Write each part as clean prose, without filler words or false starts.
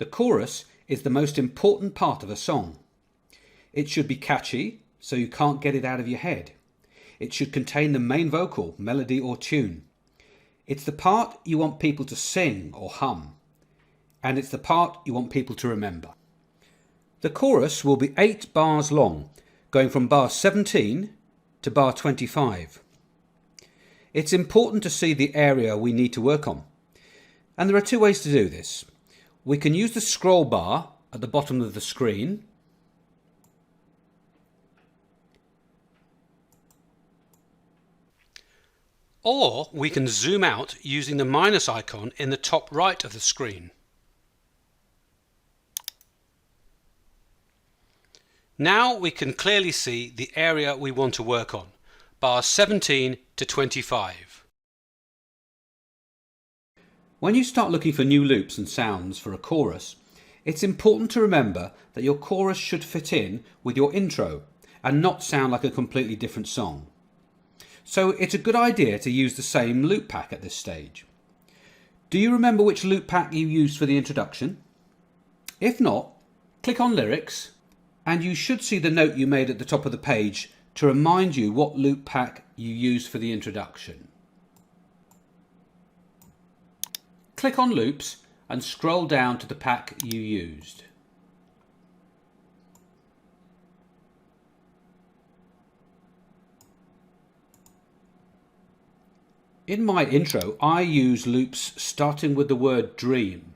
The chorus is the most important part of a song. It should be catchy, so you can't get it out of your head. It should contain the main vocal, melody or tune. It's the part you want people to sing or hum. And it's the part you want people to remember. The chorus will be 8 bars long, going from bar 17 to bar 25. It's important to see the area we need to work on. And there are 2 ways to do this. We can use the scroll bar at the bottom of the screen. Or we can zoom out using the minus icon in the top right of the screen. Now we can clearly see the area we want to work on, bars 17 to 25. When you start looking for new loops and sounds for a chorus, it's important to remember that your chorus should fit in with your intro and not sound like a completely different song. So it's a good idea to use the same loop pack at this stage. Do you remember which loop pack you used for the introduction? If not, click on Lyrics and you should see the note you made at the top of the page to remind you what loop pack you used for the introduction. Click on Loops and scroll down to the pack you used. In my intro, I use loops starting with the word dream.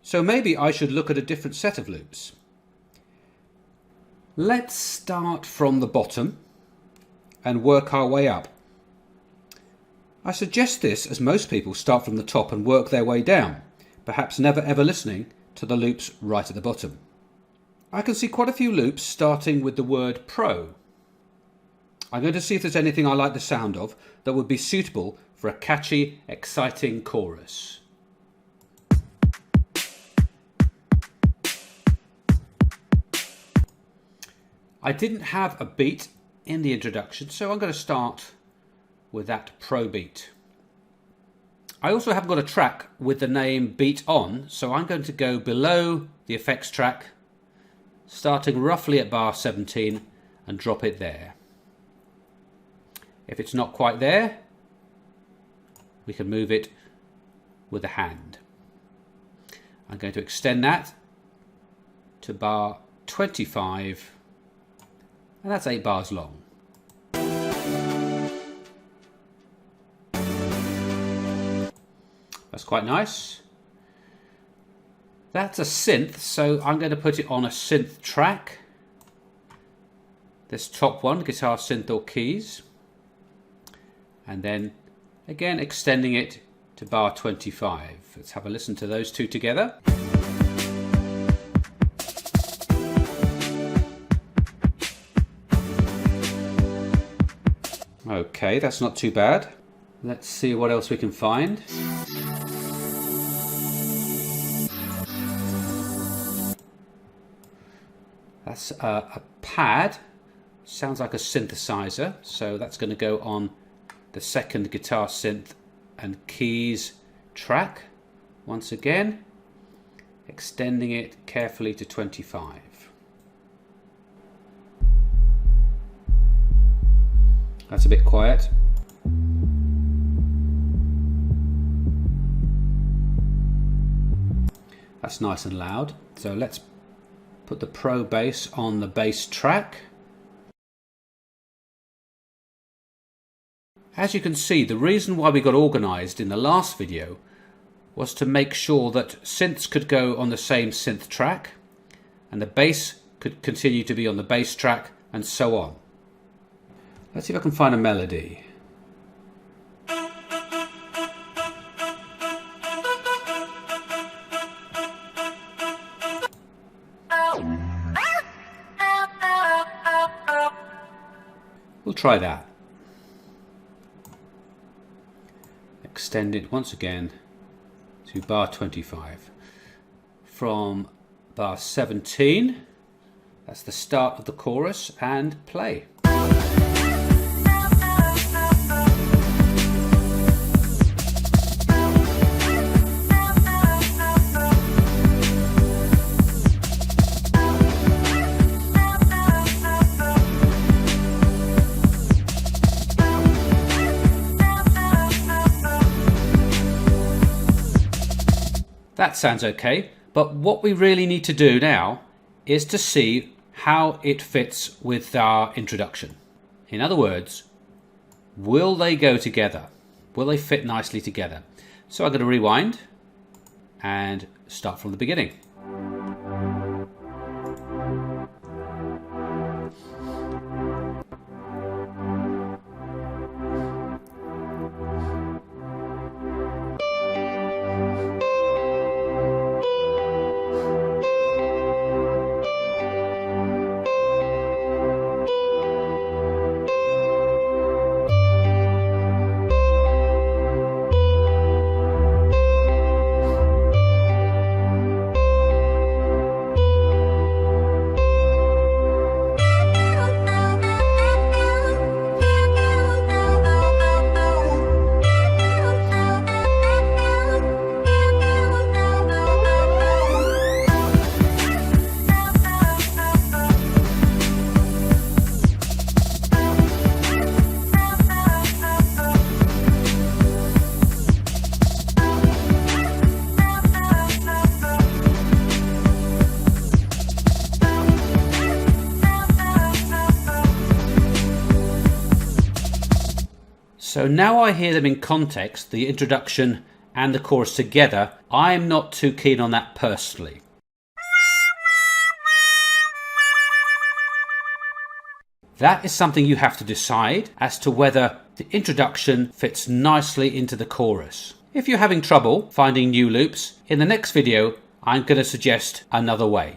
So maybe I should look at a different set of loops. Let's start from the bottom and work our way up. I suggest this as most people start from the top and work their way down, perhaps never ever listening to the loops right at the bottom. I can see quite a few loops starting with the word pro. I'm going to see if there's anything I like the sound of that would be suitable for a catchy, exciting chorus. I didn't have a beat in the introduction, so I'm going to start with that pro beat. I also haven't got a track with the name beat on, so I'm going to go below the effects track, starting roughly at bar 17 and drop it there. If it's not quite there, we can move it with a hand. I'm going to extend that to bar 25, and that's 8 bars long. That's quite nice. That's a synth, so I'm going to put it on a synth track. This top one, guitar, synth or keys. And then again extending it to bar 25. Let's have a listen to those 2 together. Okay, that's not too bad. Let's see what else we can find. That's a pad. Sounds like a synthesizer, so that's going to go on the second guitar, synth and keys track. Once again, extending it carefully to 25. That's a bit quiet. That's nice and loud. So let's put the pro bass on the bass track. As you can see, the reason why we got organised in the last video was to make sure that synths could go on the same synth track and the bass could continue to be on the bass track and so on. Let's see if I can find a melody. We'll try that. Extend it once again to bar 25. From bar 17, that's the start of the chorus, and play. That sounds okay, but what we really need to do now is to see how it fits with our introduction. In other words, will they go together? Will they fit nicely together? So I'm going to rewind and start from the beginning. So now I hear them in context, the introduction and the chorus together, I'm not too keen on that personally. That is something you have to decide as to whether the introduction fits nicely into the chorus. If you're having trouble finding new loops, in the next video I'm going to suggest another way.